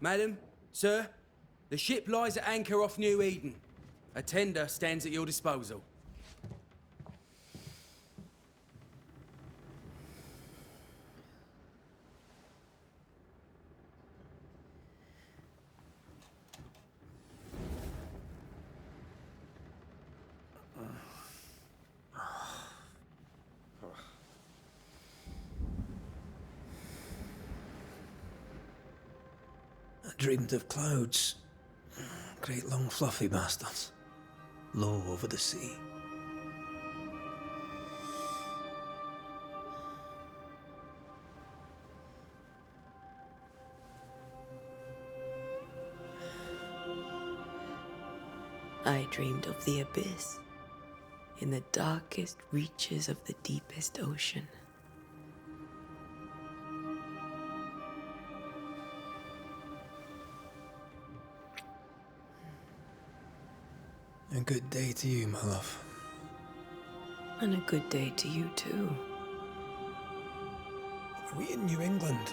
Madam, sir, the ship lies at anchor off New Eden. A tender stands at your disposal. I dreamed of clouds. Great long fluffy bastards. Low over the sea. I dreamed of the abyss, in the darkest reaches of the deepest ocean. A good day to you, my love. And a good day to you too. Are we in New England?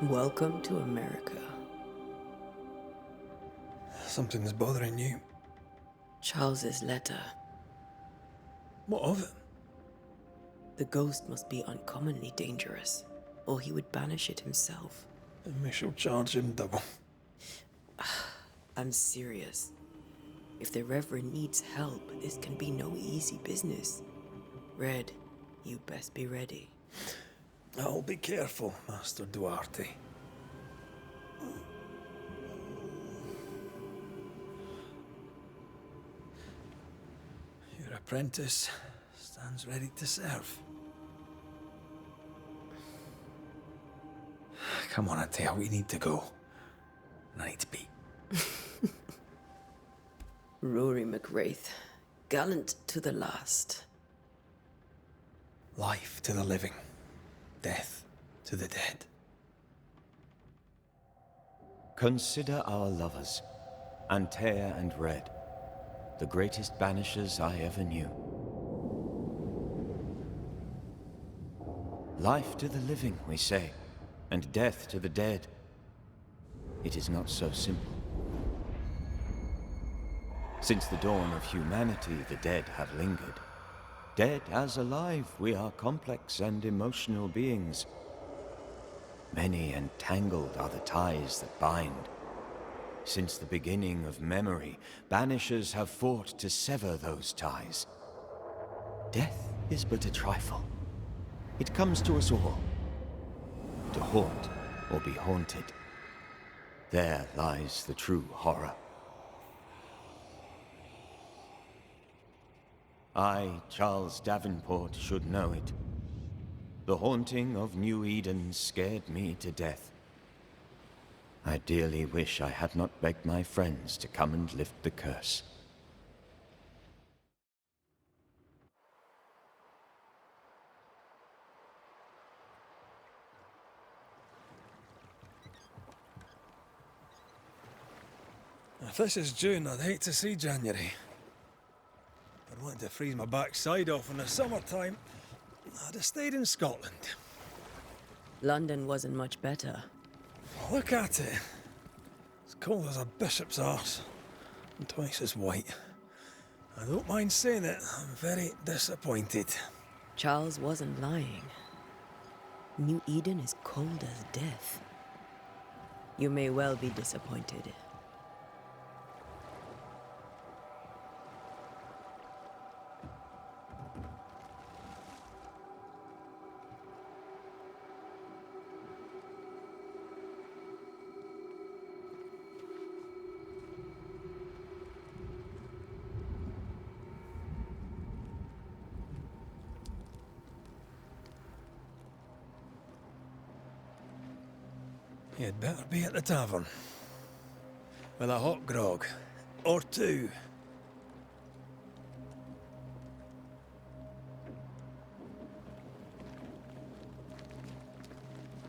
Welcome to America. Something's bothering you. Charles's letter. What of it? The ghost must be uncommonly dangerous, or he would banish it himself. And we shall charge him double. I'm serious. If the Reverend needs help, this can be no easy business. Red, you best be ready. I'll be careful, Master Duarte. Your apprentice stands ready to serve. Come on, Atea, we need to go. I need to pee. Rory McWraith, gallant to the last. Life to the living, death to the dead. Consider our lovers, Antea and Red, the greatest banishers I ever knew. Life to the living, we say, and death to the dead. It is not so simple. Since the dawn of humanity, the dead have lingered. Dead as alive, we are complex and emotional beings. Many and tangled are the ties that bind. Since the beginning of memory, banishers have fought to sever those ties. Death is but a trifle. It comes to us all. To haunt or be haunted. There lies the true horror. I, Charles Davenport, should know it. The haunting of New Eden scared me to death. I dearly wish I had not begged my friends to come and lift the curse. If this is June, I'd hate to see January. I'd want to freeze my backside off in the summertime. I'd have stayed in Scotland. London wasn't much better. Look at it. As cold as a bishop's arse. And twice as white. I don't mind saying it, I'm very disappointed. Charles wasn't lying. New Eden is cold as death. You may well be disappointed. You'd better be at the tavern. With a hot grog. Or two.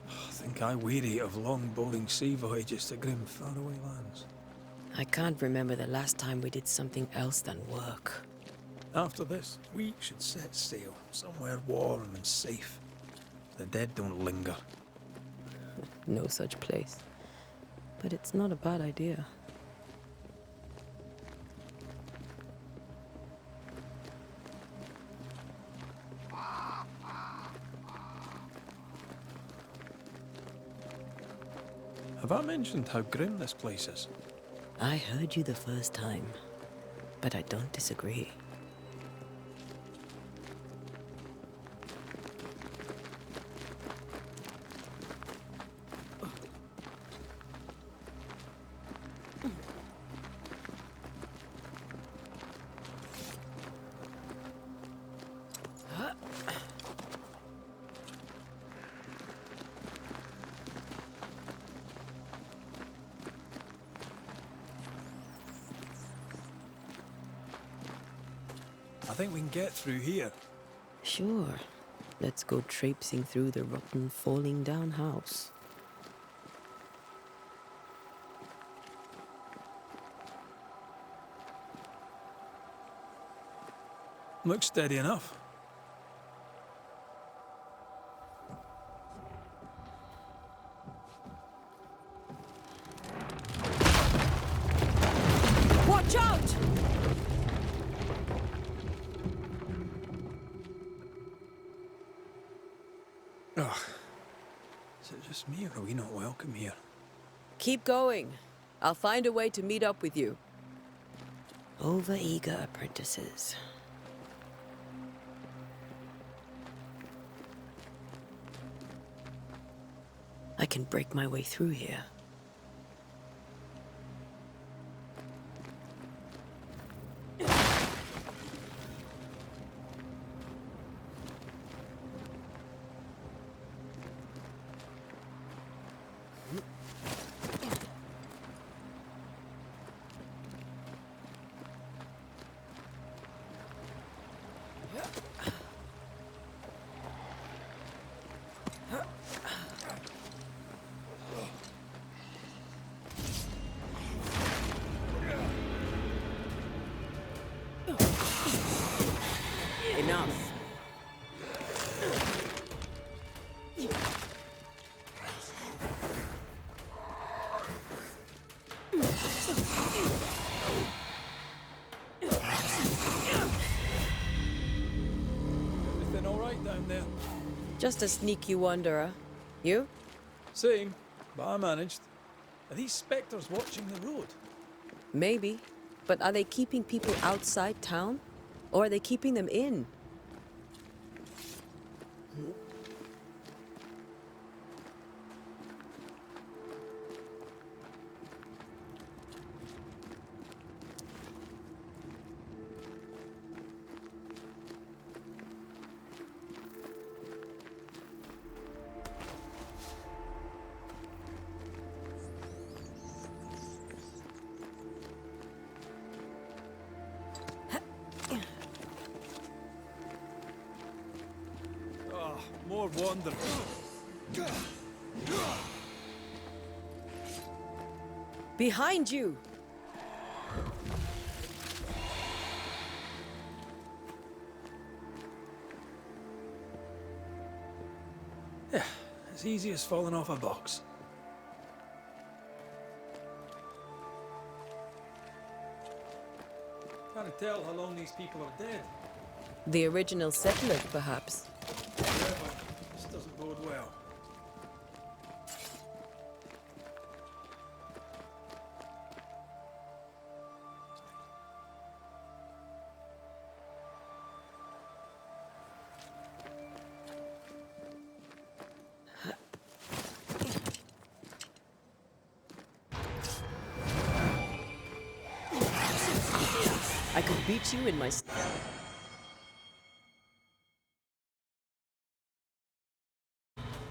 I think I weary of long, boring sea voyages to grim, faraway lands. I can't remember the last time we did something else than work. After this, we should set sail somewhere warm and safe. The dead don't linger. No such place. But it's not a bad idea. Have I mentioned how grim this place is? I heard you the first time, but I don't disagree. I think we can get through here. Sure. Let's go traipsing through the rotten, falling down house. Looks steady enough. Watch out! Ugh. Is it just me, or are we not welcome here? Keep going. I'll find a way to meet up with you. Over-eager apprentices. I can break my way through here. Enough. Everything all right down there? Just a sneaky wanderer. You? Same, but I managed. Are these spectres watching the road? Maybe. But are they keeping people outside town? Or are they keeping them in? More wonder. Behind you! Yeah, as easy as falling off a box. Can't tell how long these people are dead. The original settlers, perhaps. However, this doesn't bode well. I could beat you in my...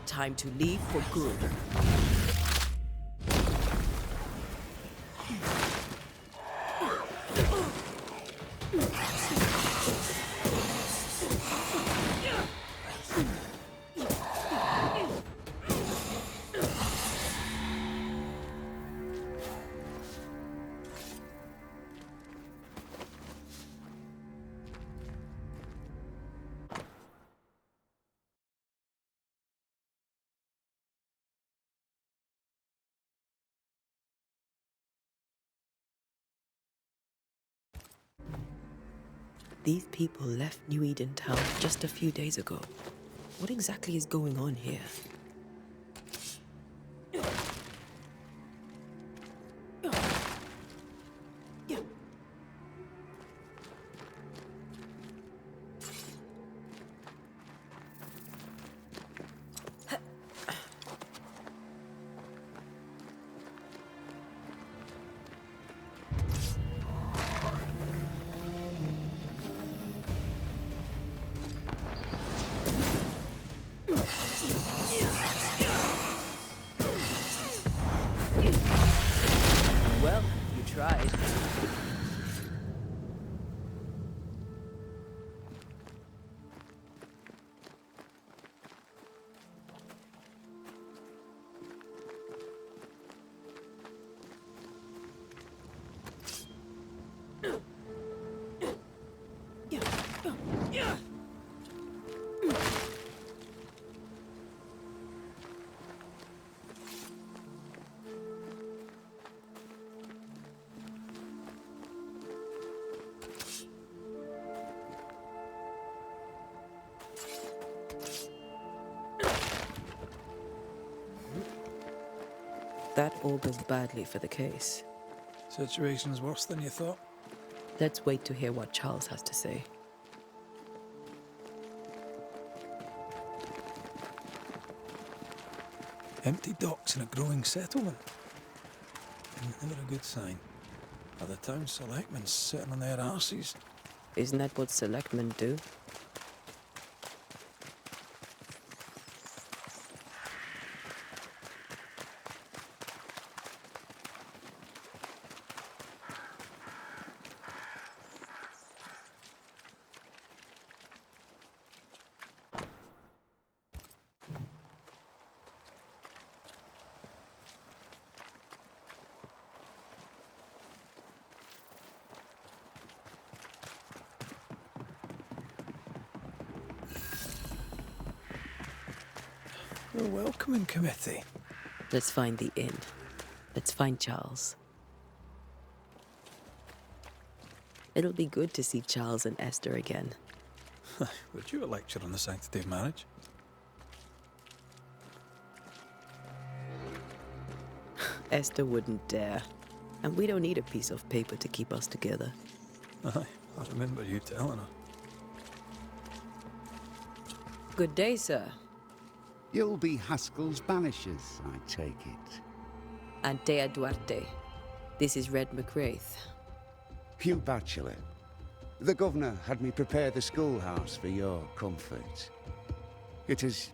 Time to leave for good. These people left New Eden Town just a few days ago. What exactly is going on here? Well, you tried. That augurs badly for the case. Situation's worse than you thought. Let's wait to hear what Charles has to say. Empty docks in a growing settlement. Never a good sign. Are the town selectmen sitting on their arses? Isn't that what selectmen do? A welcoming committee. Let's find the inn. Let's find Charles. It'll be good to see Charles and Esther again. Would you a lecture on the sanctity of marriage? Esther wouldn't dare. And we don't need a piece of paper to keep us together. Aye, I remember you telling her. Good day, sir. You'll be Haskell's Banishers, I take it. Antea Duarte. This is Red McWraith. Hugh Bachelor. The governor had me prepare the schoolhouse for your comfort. It has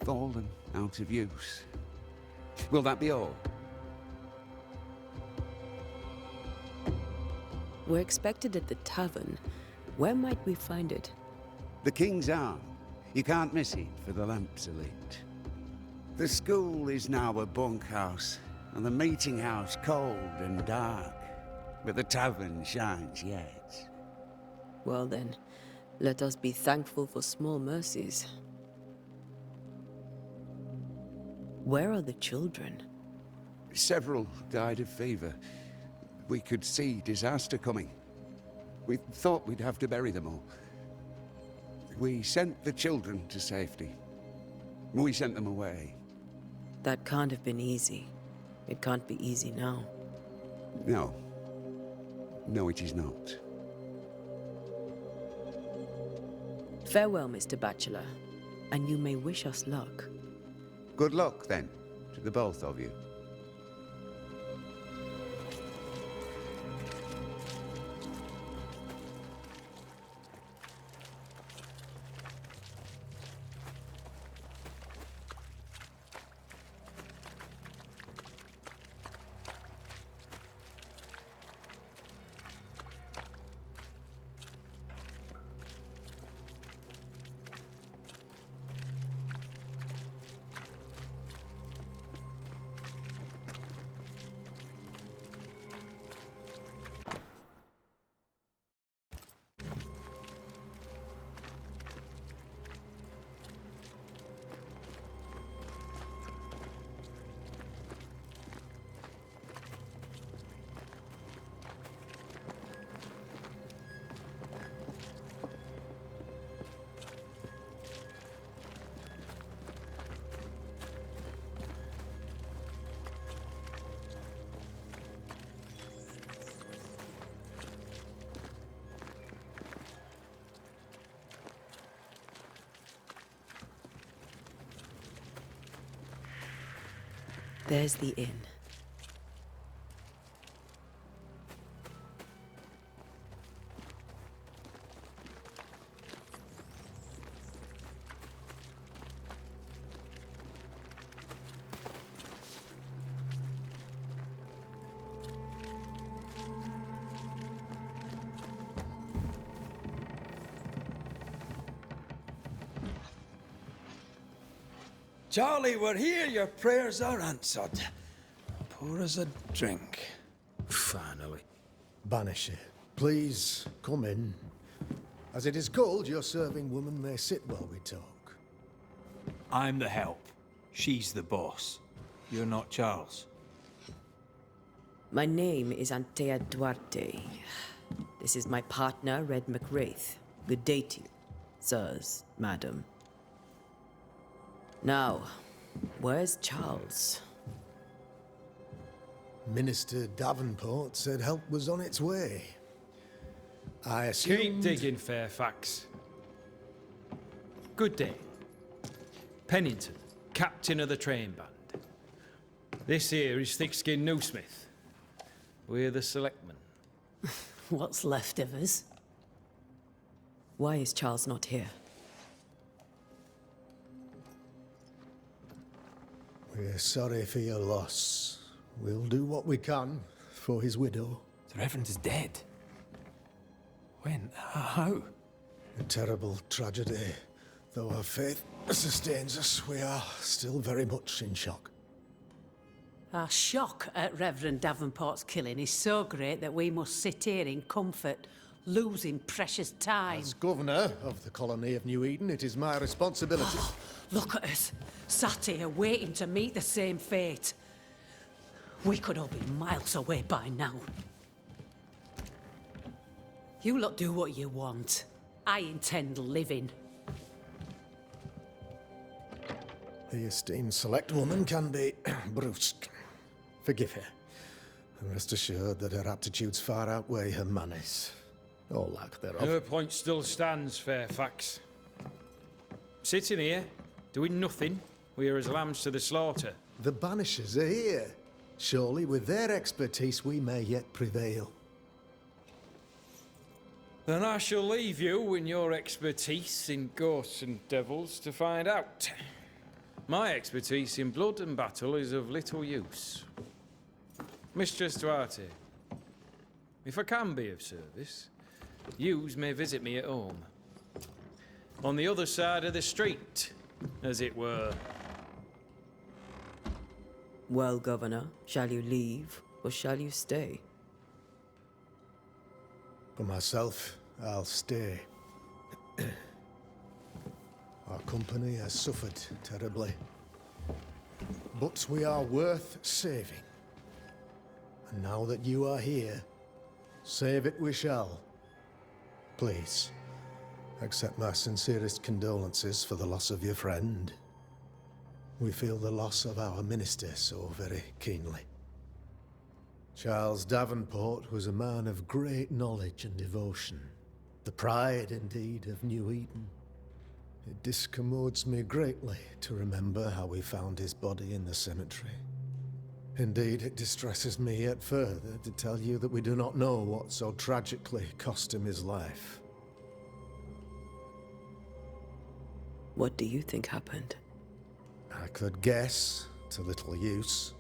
fallen out of use. Will that be all? We're expected at the tavern. Where might we find it? The King's Arm. You can't miss it, for the lamps are lit. The school is now a bunkhouse, and the meeting house cold and dark. But the tavern shines yet. Well then, let us be thankful for small mercies. Where are the children? Several died of fever. We could see disaster coming. We thought we'd have to bury them all. We sent the children to safety. We sent them away. That can't have been easy. It can't be easy now. No. No, it is not. Farewell, Mr. Bachelor, and you may wish us luck. Good luck, then, to the both of you. There's the inn. Charlie, we're here. Your prayers are answered. Pour us a drink. Finally. Banisher, please come in. As it is cold, your serving woman may sit while we talk. I'm the help. She's the boss. You're not Charles. My name is Antea Duarte. This is my partner, Red McWraith. Good day to you, sirs, madam. Now, where's Charles? Minister Davenport said help was on its way. I Keep assumed... digging, Fairfax. Good day. Pennington, captain of the train band. This here is Thick-Skinned Newsmith. We're the selectmen. What's left of us? Why is Charles not here? We're sorry for your loss. We'll do what we can for his widow. The Reverend is dead. When? How? A terrible tragedy. Though our faith sustains us, we are still very much in shock. Our shock at Reverend Davenport's killing is so great that we must sit here in comfort, losing precious time. As governor of the colony of New Eden, it is my responsibility... Look at us, sat here waiting to meet the same fate. We could all be miles away by now. You lot do what you want. I intend living. The esteemed select woman can be brusque. Forgive her. And rest assured that her aptitudes far outweigh her manners. Or lack thereof. Her point still stands, Fairfax. Sitting here, doing nothing, we're as lambs to the slaughter. The Banishers are here. Surely with their expertise we may yet prevail. Then I shall leave you and your expertise in ghosts and devils to find out. My expertise in blood and battle is of little use. Mistress Duarte, if I can be of service, yous may visit me at home. On the other side of the street, as it were. Well, Governor, shall you leave or shall you stay? For myself, I'll stay. Our company has suffered terribly. But we are worth saving. And now that you are here, save it we shall. Please, accept my sincerest condolences for the loss of your friend. We feel the loss of our minister so very keenly. Charles Davenport was a man of great knowledge and devotion. The pride, indeed, of New Eden. It discommodes me greatly to remember how we found his body in the cemetery. Indeed, it distresses me yet further to tell you that we do not know what so tragically cost him his life. What do you think happened? I could guess, to little use.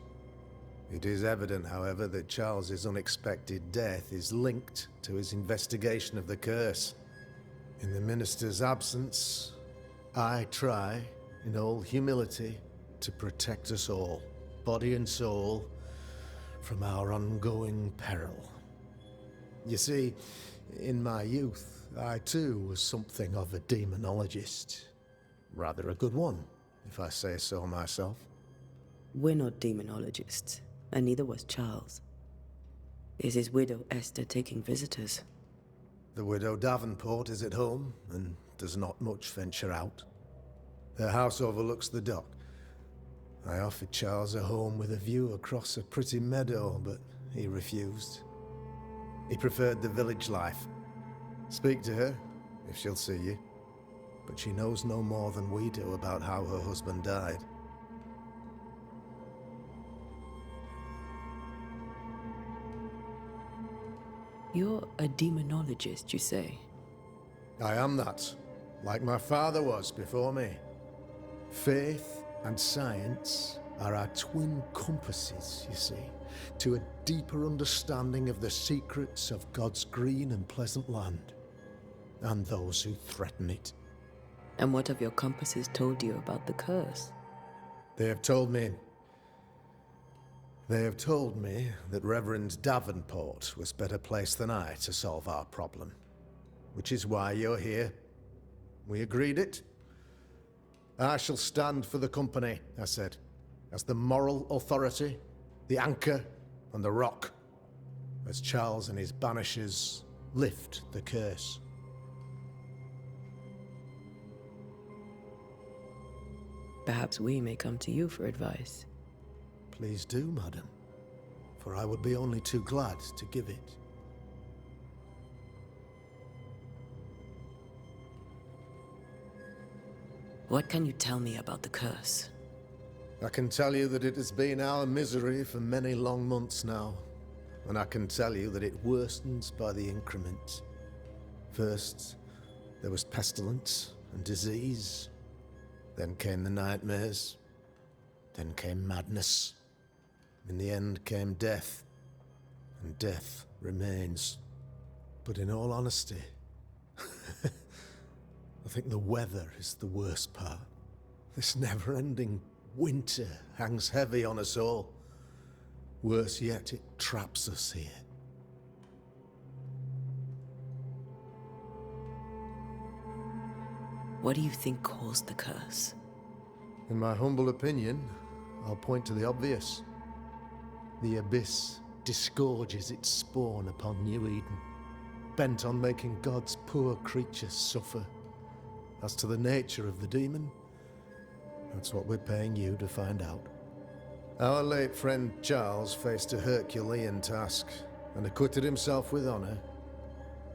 It is evident, however, that Charles's unexpected death is linked to his investigation of the curse. In the minister's absence, I try, in all humility, to protect us all, body and soul, from our ongoing peril. You see, in my youth, I too was something of a demonologist. Rather a good one, if I say so myself. We're not demonologists, and neither was Charles. Is his widow Esther taking visitors? The widow Davenport is at home, and does not much venture out. Their house overlooks the dock. I offered Charles a home with a view across a pretty meadow, but he refused. He preferred the village life. Speak to her, if she'll see you. But she knows no more than we do about how her husband died. You're a demonologist, you say? I am that, like my father was before me. Faith and science are our twin compasses, you see, to a deeper understanding of the secrets of God's green and pleasant land, and those who threaten it. And what have your compasses told you about the curse? They have told me that Reverend Davenport was better placed than I to solve our problem. Which is why you're here. We agreed it. I shall stand for the company, I said, as the moral authority, the anchor, and the rock, as Charles and his Banishers lift the curse. Perhaps we may come to you for advice. Please do, madam, for I would be only too glad to give it. What can you tell me about the curse? I can tell you that it has been our misery for many long months now, and I can tell you that it worsens by the increment. First, there was pestilence and disease. Then came the nightmares. Then came madness. In the end came death, and death remains. But in all honesty, I think the weather is the worst part. This never-ending winter hangs heavy on us all. Worse yet, it traps us here. What do you think caused the curse? In my humble opinion, I'll point to the obvious. The abyss disgorges its spawn upon New Eden, bent on making God's poor creatures suffer. As to the nature of the demon, that's what we're paying you to find out. Our late friend Charles faced a Herculean task and acquitted himself with honor.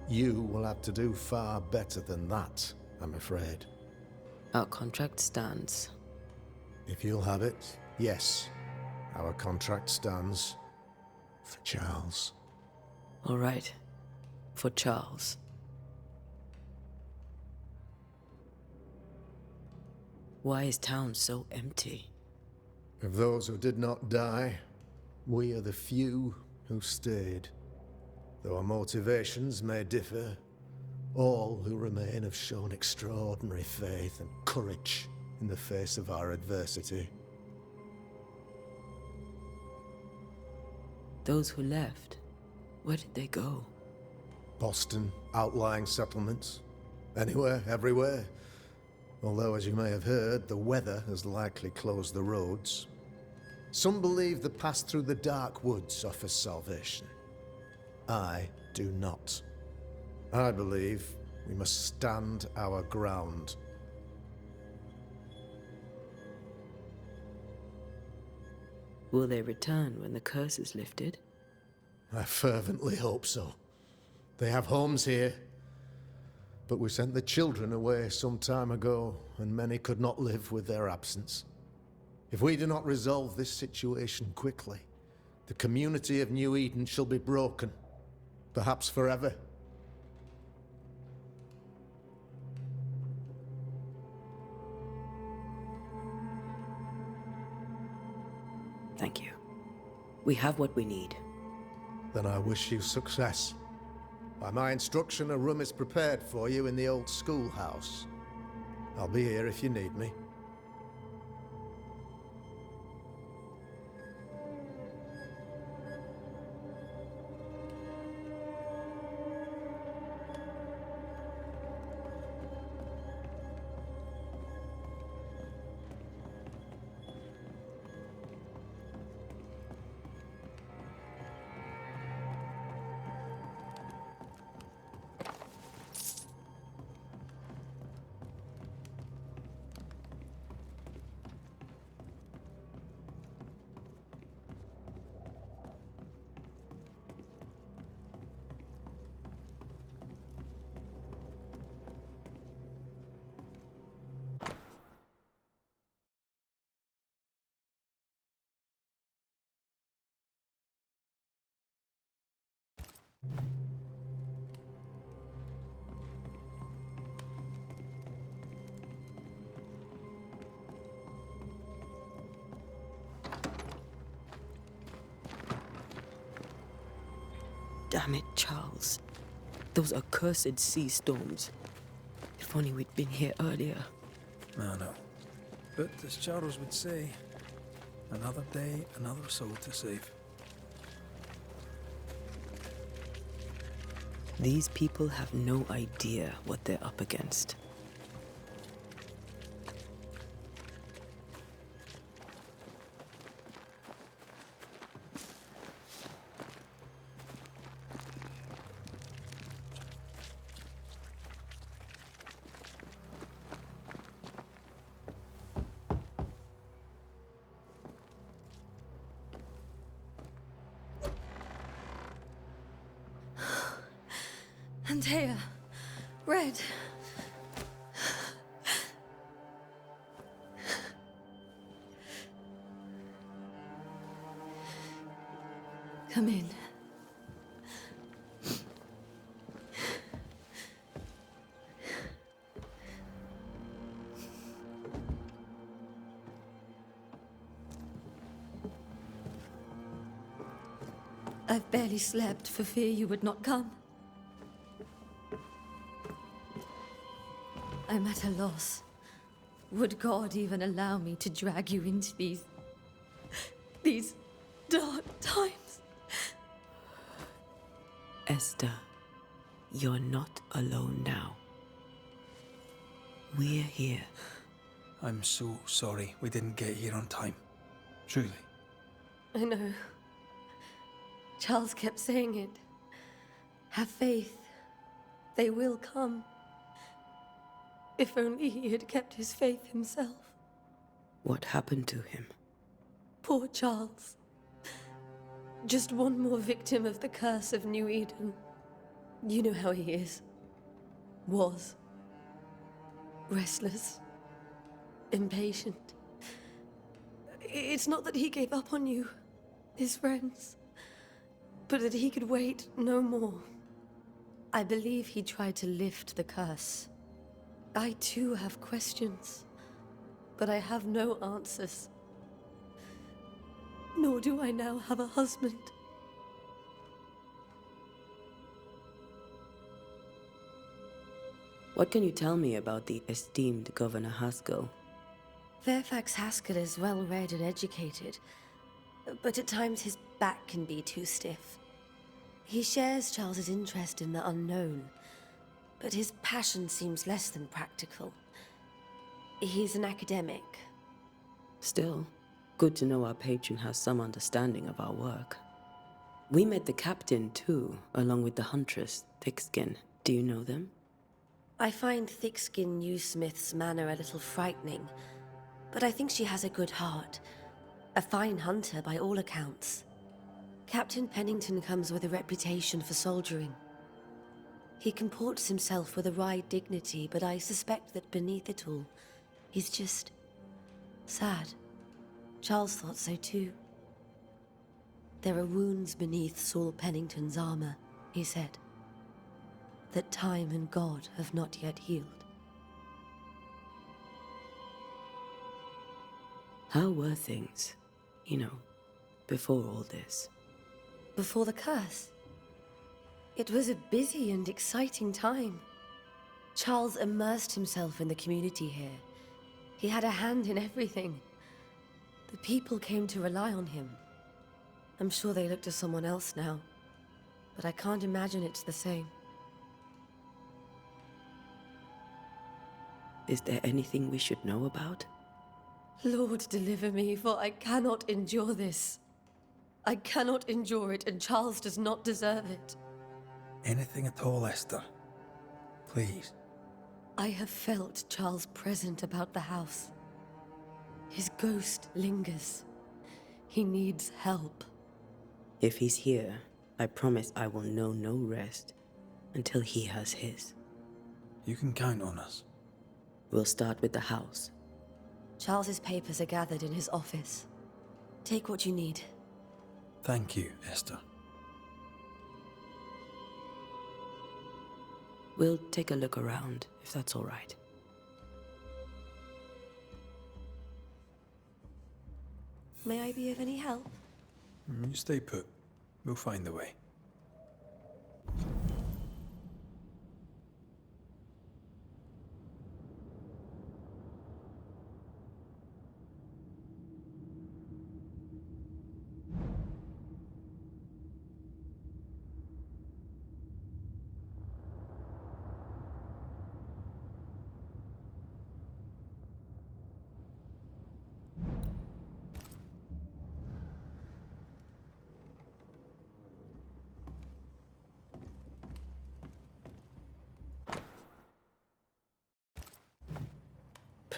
You will have to do far better than that, I'm afraid. Our contract stands. If you'll have it, yes. Our contract stands for Charles. All right. For Charles. Why is town so empty? Of those who did not die, we are the few who stayed. Though our motivations may differ, all who remain have shown extraordinary faith and courage in the face of our adversity. Those who left, where did they go? Boston, outlying settlements. Anywhere, everywhere. Although, as you may have heard, the weather has likely closed the roads. Some believe the path through the dark woods offers salvation. I do not. I believe we must stand our ground. Will they return when the curse is lifted? I fervently hope so. They have homes here. But we sent the children away some time ago, and many could not live with their absence. If we do not resolve this situation quickly, the community of New Eden shall be broken, perhaps forever. Thank you. We have what we need. Then I wish you success. By my instruction, a room is prepared for you in the old schoolhouse. I'll be here if you need me. Damn it, Charles. Those accursed sea storms. If only we'd been here earlier. I know. But as Charles would say, another day, another soul to save. These people have no idea what they're up against. Antea, Red. Come in. I've barely slept for fear you would not come. I'm at a loss. Would God even allow me to drag you into these dark times? Esther, you're not alone now. We're here. I'm so sorry we didn't get here on time. Truly. I know. Charles kept saying it. Have faith. They will come. If only he had kept his faith himself. What happened to him? Poor Charles. Just one more victim of the curse of New Eden. You know how he is. Was. Restless. Impatient. It's not that he gave up on you, his friends, but that he could wait no more. I believe he tried to lift the curse. I too have questions, but I have no answers. Nor do I now have a husband. What can you tell me about the esteemed Governor Haskell? Fairfax Haskell is well read and educated, but at times his back can be too stiff. He shares Charles's interest in the unknown, but his passion seems less than practical. He's an academic. Still, good to know our patron has some understanding of our work. We met the captain, too, along with the huntress, Thickskin. Do you know them? I find Thickskin Newsmith's manner a little frightening, but I think she has a good heart. A fine hunter by all accounts. Captain Pennington comes with a reputation for soldiering. He comports himself with a wry dignity, but I suspect that beneath it all, he's just sad. Charles thought so too. There are wounds beneath Saul Pennington's armor, he said, that time and God have not yet healed. How were things, before all this? Before the curse? It was a busy and exciting time. Charles immersed himself in the community here. He had a hand in everything. The people came to rely on him. I'm sure they look to someone else now, but I can't imagine it's the same. Is there anything we should know about? Lord, deliver me, for I cannot endure this. I cannot endure it, and Charles does not deserve it. Anything at all, Esther. Please. I have felt Charles present about the house. His ghost lingers. He needs help. If he's here, I promise I will know no rest until he has his. You can count on us. We'll start with the house. Charles's papers are gathered in his office. Take what you need. Thank you, Esther. We'll take a look around, if that's all right. May I be of any help? You stay put. We'll find the way.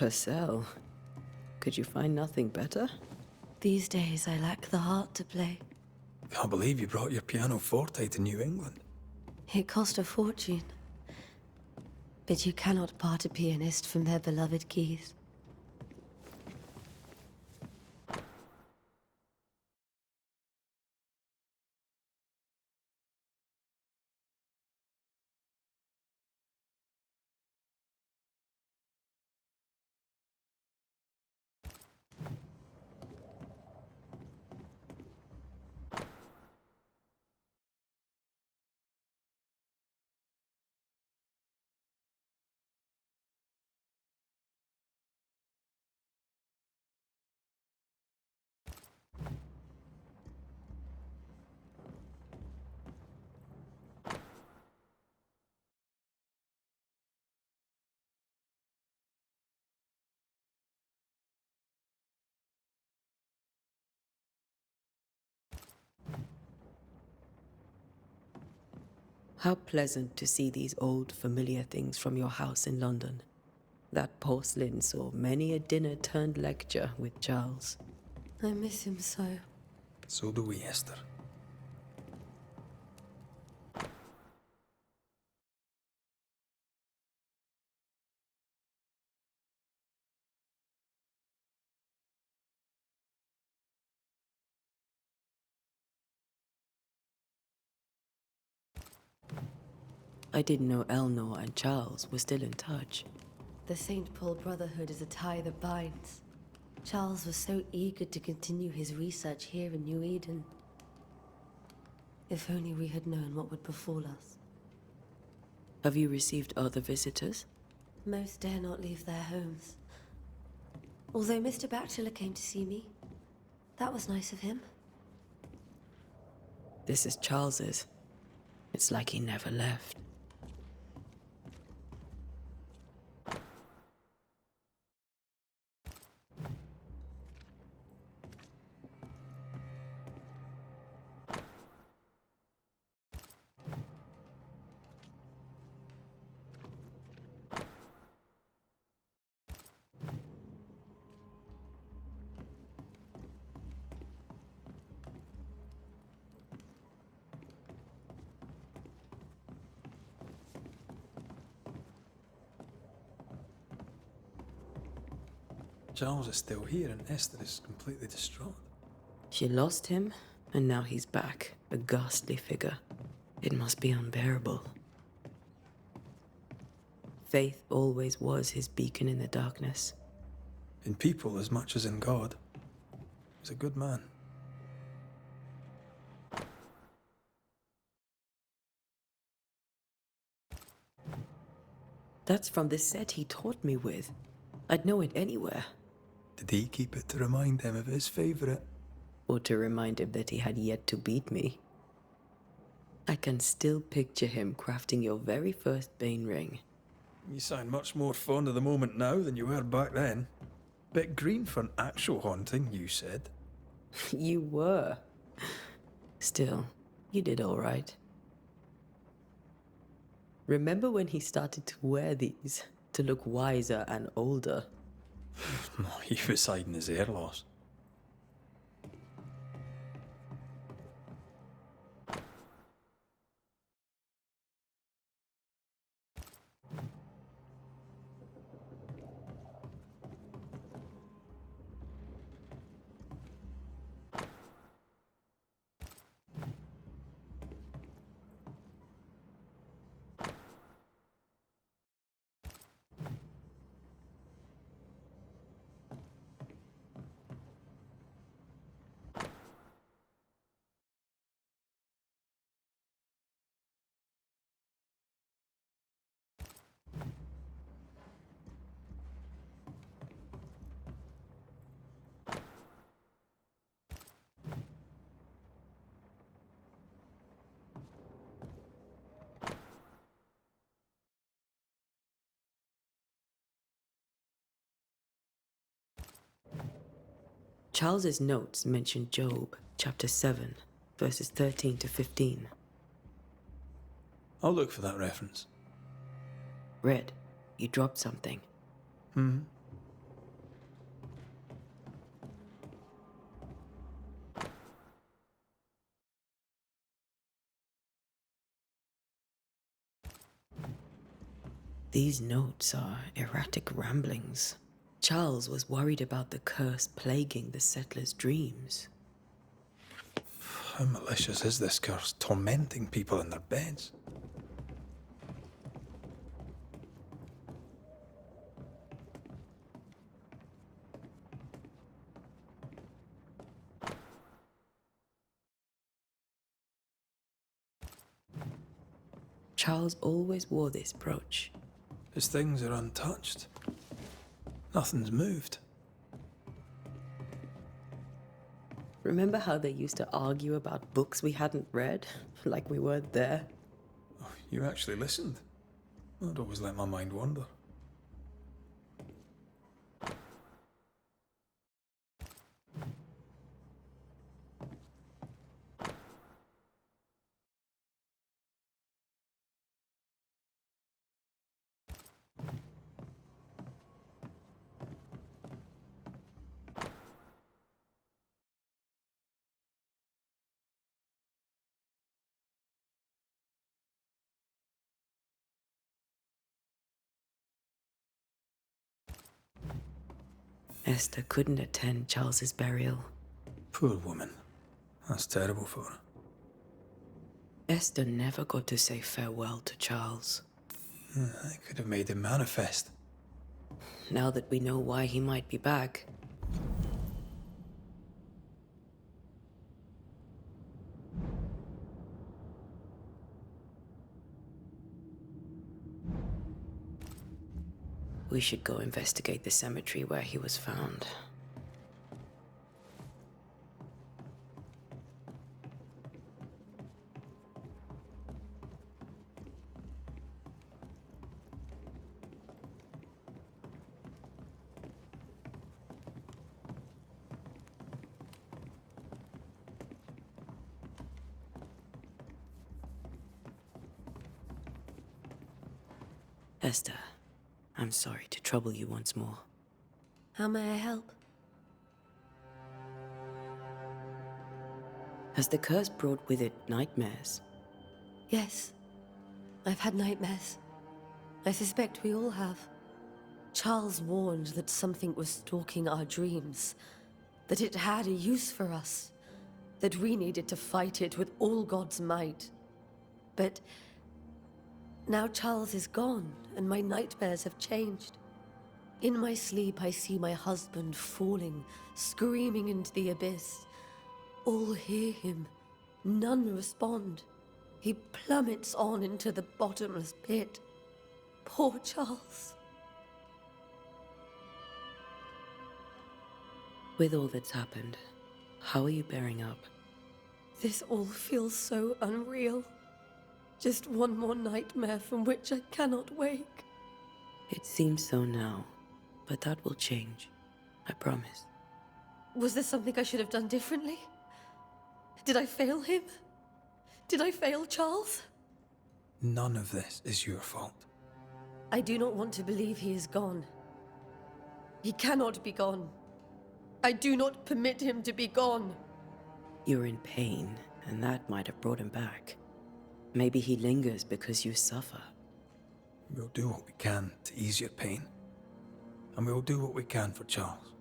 Purcell. Could you find nothing better? These days, I lack the heart to play. Can't believe you brought your pianoforte to New England. It cost a fortune. But you cannot part a pianist from their beloved keys. How pleasant to see these old familiar things from your house in London. That porcelain saw many a dinner turned lecture with Charles. I miss him so. So do we, Esther. I didn't know Eleanor and Charles were still in touch. The St. Paul Brotherhood is a tie that binds. Charles was so eager to continue his research here in New Eden. If only we had known what would befall us. Have you received other visitors? Most dare not leave their homes. Although Mr. Bachelor came to see me. That was nice of him. This is Charles's. It's like he never left. Charles is still here and Esther is completely distraught. She lost him, and now he's back, a ghastly figure. It must be unbearable. Faith always was his beacon in the darkness. In people as much as in God. He's a good man. That's from the set he taught me with. I'd know it anywhere. Did he keep it to remind him of his favourite? Or to remind him that he had yet to beat me. I can still picture him crafting your very first Bane ring. You sound much more fond of the moment now than you were back then. Bit green for an actual haunting, you said. You were. Still, you did all right. Remember when he started to wear these to look wiser and older? He was hiding his hair loss. Charles's notes mention Job, chapter 7, verses 13 to 15. I'll look for that reference. Red, you dropped something. These notes are erratic ramblings. Charles was worried about the curse plaguing the settlers' dreams. How malicious is this curse, tormenting people in their beds? Charles always wore this brooch. His things are untouched. Nothing's moved. Remember how they used to argue about books we hadn't read? Like we weren't there? Oh, you actually listened. I'd always let my mind wander. Esther couldn't attend Charles's burial. Poor woman. That's terrible for her. Esther never got to say farewell to Charles. I could have made him manifest. Now that we know why he might be back, we should go investigate the cemetery where he was found. Esther, I'm sorry to trouble you once more. How may I help? Has the curse brought with it nightmares? Yes. I've had nightmares. I suspect we all have. Charles warned that something was stalking our dreams, that it had a use for us, that we needed to fight it with all God's might. But now Charles is gone, and my nightmares have changed. In my sleep, I see my husband falling, screaming into the abyss. All hear him. None respond. He plummets on into the bottomless pit. Poor Charles. With all that's happened, how are you bearing up? This all feels so unreal. Just one more nightmare from which I cannot wake. It seems so now, but that will change. I promise. Was there something I should have done differently? Did I fail him? Did I fail Charles? None of this is your fault. I do not want to believe he is gone. He cannot be gone. I do not permit him to be gone. You're in pain, and that might have brought him back. Maybe he lingers because you suffer. We'll do what we can to ease your pain. And we'll do what we can for Charles.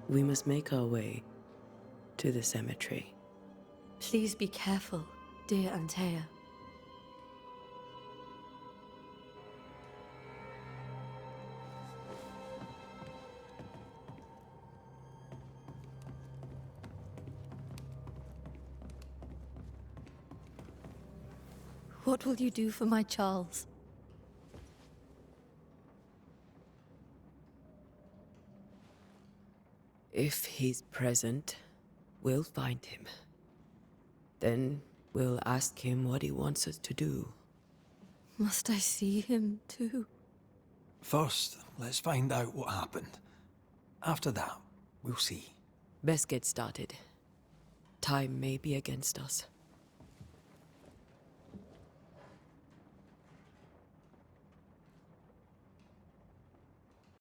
We must make our way to the cemetery. Please be careful, dear Antea. What will you do for my Charles? If he's present, we'll find him. Then we'll ask him what he wants us to do. Must I see him too? First, let's find out what happened. After that, we'll see. Best get started. Time may be against us.